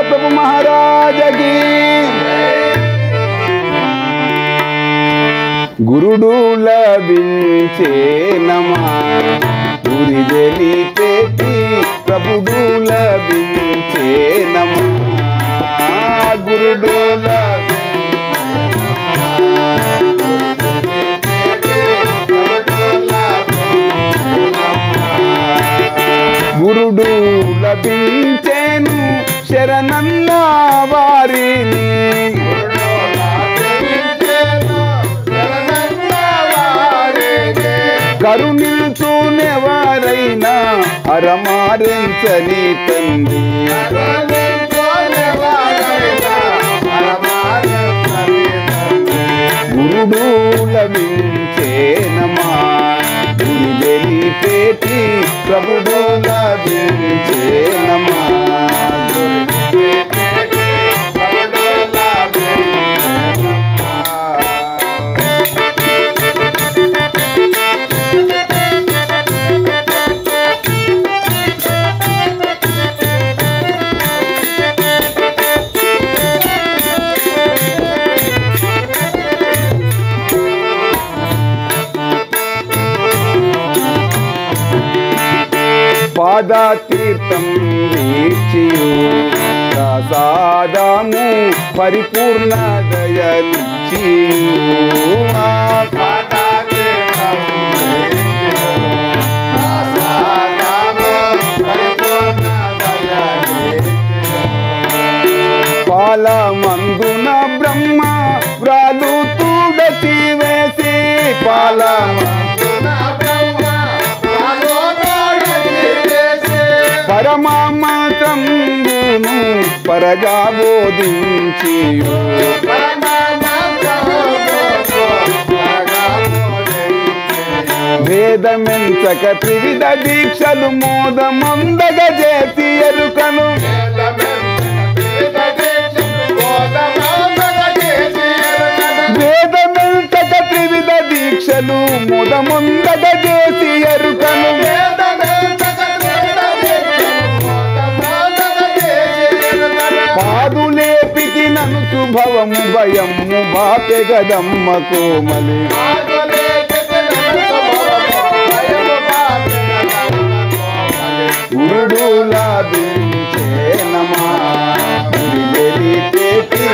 प्रभु महाराज की गुरुडू लभिंचे नमा गुरी जली पेटी प्रभुडू लभिंचे नमा गुरुडू गुरुडू लभिंचेनु शरणन्न वारिनि కరుణించునేవారైనా అరమారించని తండ్రి గురుడు లభించేనమా గురుజలి పేటి ప్రభుడు లభించేనమా పాదతీర్థం వీక్షియు ప్రసాదము పరిపూర్ణ దయనిచ్చియు పాలమందున బ్రహ్మ వ్రాలు తుడచి వేసి పరమాత్రంగును పరగా బోధించియు వేదమెంచక త్రివిధ దీక్షలు మోదమందగ చేసి ఎరుకను వేదమెంచక త్రివిధ దీక్షలు మోదమందగ చేసి ఎరుకను పాదులేపికి నను శుభవము భయము బాపె గదమ్మ కోమలి గురుడు లాభించేనమా గురుజలి పేటి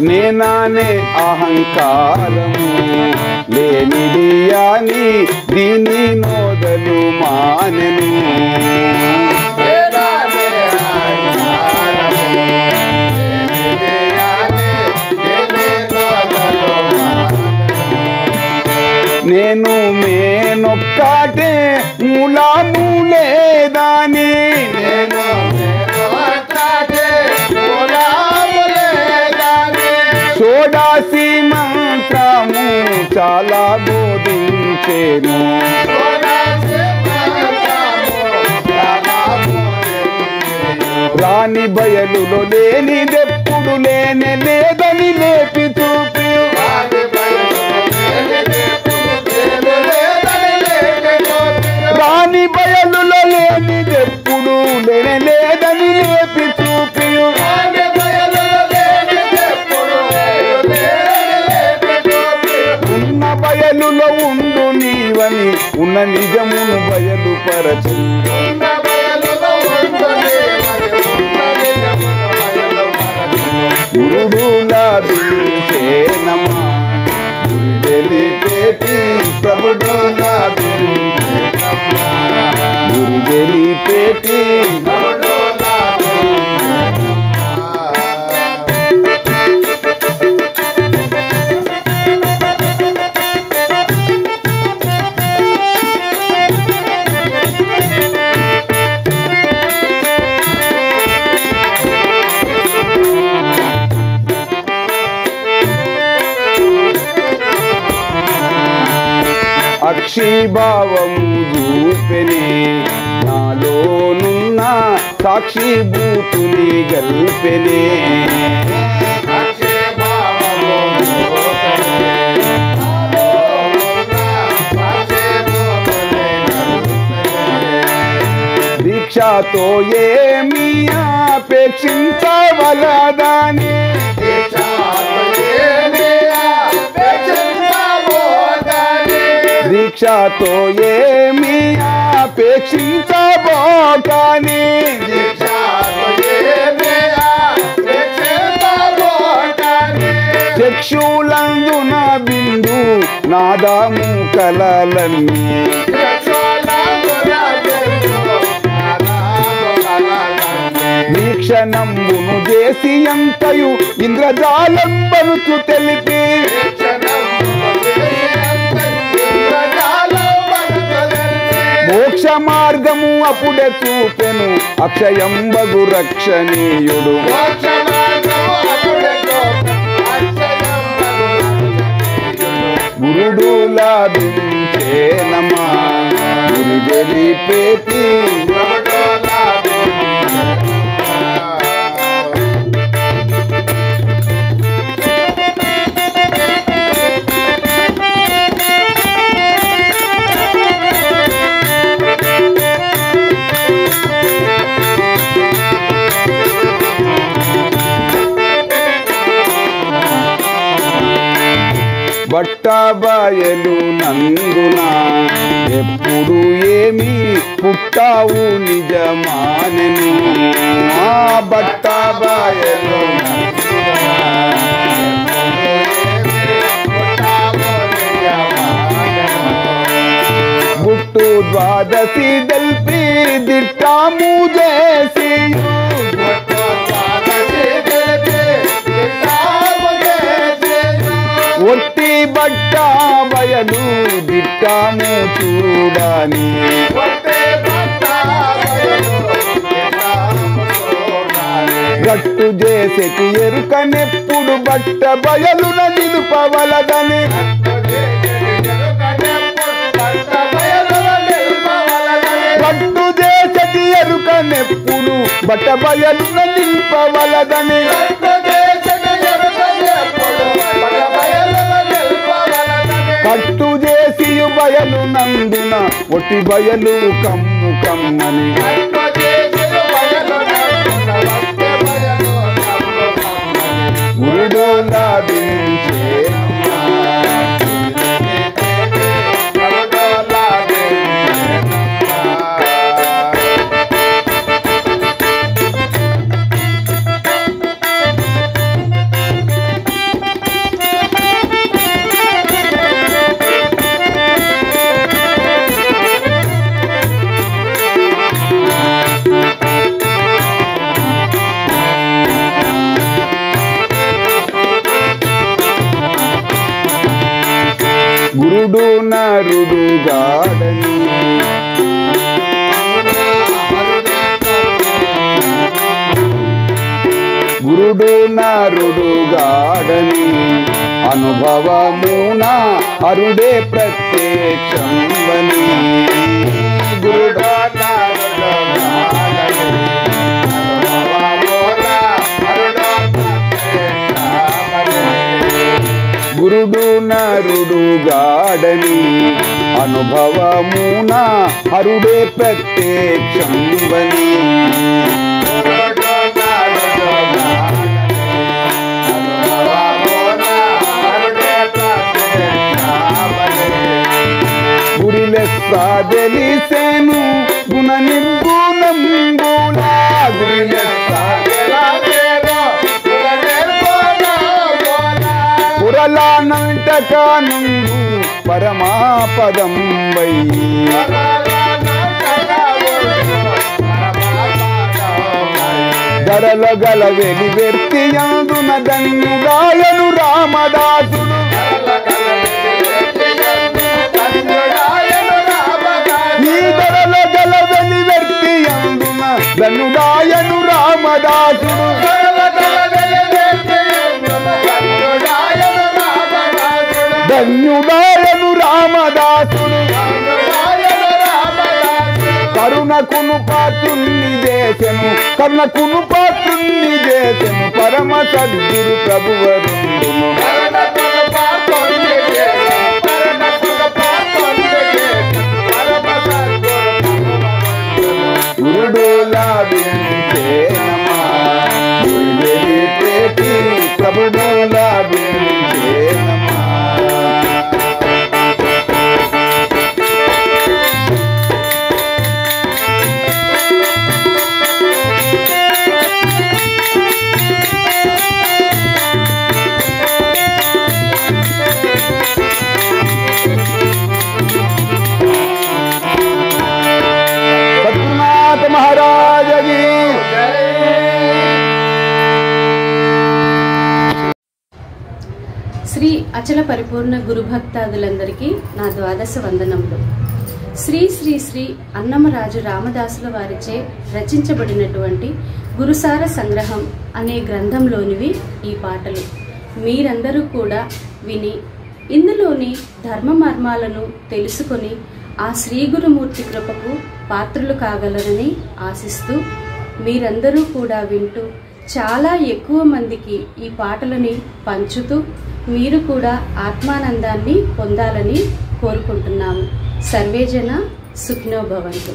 నేనానే అహంకారము లేనిది అని దీని నోదలు మానెను నేను మేనొక్కటే మూలాము లేదాని షోడాసి మంత్రము చాలా బోధించేను రాని బయలులో లేనిదెప్పుడు లేనే లేదని లేపి చూపి రాని బయలులో లేనిదెప్పుడు లేనే లేదని లేపి చూపి ఉన్న బయలులో ఉండు నీవని ఉన్న నిజమును బయలుపరచు గురుడు లాభించేనమా గురుజలి పేటి ప్రభుడు లాభించేనమా గురుజలి పేటి అక్షీభావము చూపెనే నాలోనున్న సాక్షి భూతుని గల్పెనే దీక్షతో ఏమి అపేక్షించవలదని దీక్షతో ఏమి అపేక్షించబోకని చక్షులందున బిందు నాదము కలలన్నీ వీక్షణంబును చేసి అంతయు ఇంద్రజాలంబనుచు తెలిపి మోక్ష మార్గము అప్పుడే చూపెను అక్షయంబగు రక్షణీయుడు గురుడు లాభించేనమా గురు గెలిపేటి బట్టబయలు నందున ఎప్పుడు ఏమి పుట్టావు నిజమానెను ఆ బట్టబయలు గుట్టు ద్వాదశి దల్పి దిట్టాము చేసి ఒట్టి బట్ట బయలు దిట్టాము చూడని గట్టు చేసేటి ఎరుకనెప్పుడు బట్ట బయలున నిలుపవలదని గట్టు చేసేటి ఎరుకనెప్పుడు బట్ట బయలున నిలుపవలదని కట్టు చేసి బయలు నందున ఒట్టి బయలు కమ్ము కమ్మని గురుడు లాభించే గురుడు నరుడు గాడని గురుడు నరుడు గాడని అనుభవమున అరుడే ప్రత్యక్షంబని గురుడు గురుడు నరుడు గాడని అనుభవమున హరుడే ప్రత్యక్షంబని గురిలెస్సాదెలిసెను గుణ నిర్గుణంబులా పురలానంటకానుండు పరమాపదం వై ధరల గల వెలి వెర్తియందున ధన్యుడాయను రామదాసుడు ఈ ధరల గల వెలి వెర్తియందున ధన్యుడాయను రామదాసుడు ధన్య ధన్యుడాయను రామదాసుడు కరుణకును పాత్రుణ్ణి చేసెను కరుణకును పాత్రుణ్ణి చేసెను పరమ సద్గురు ప్రభువరుండును గురుడు లాభించేనమా ప్రభుడు లాభించేనమా महाराज की శ్రీ అచల పరిపూర్ణ గురుభక్తాదులందరికీ నా ద్వాదశ వందనములు. శ్రీ శ్రీ శ్రీ అన్నమరాజు రామదాసుల వారిచే రచించబడినటువంటి గురుసార సంగ్రహం అనే గ్రంథంలోనివి ఈ పాటలు. మీరందరూ కూడా విని ఇందులోని ధర్మ మర్మాలను తెలుసుకొని ఆ శ్రీ గురుమూర్తి కృపకు పాత్రులు కాగలరని ఆశిస్తూ మీరందరూ కూడా వింటూ చాలా ఎక్కువ మందికి ఈ పాటలని పంచుతూ మీరు కూడా ఆత్మానందాన్ని పొందాలని కోరుకుంటున్నాము. సర్వేజన సుఖినో భవంతు.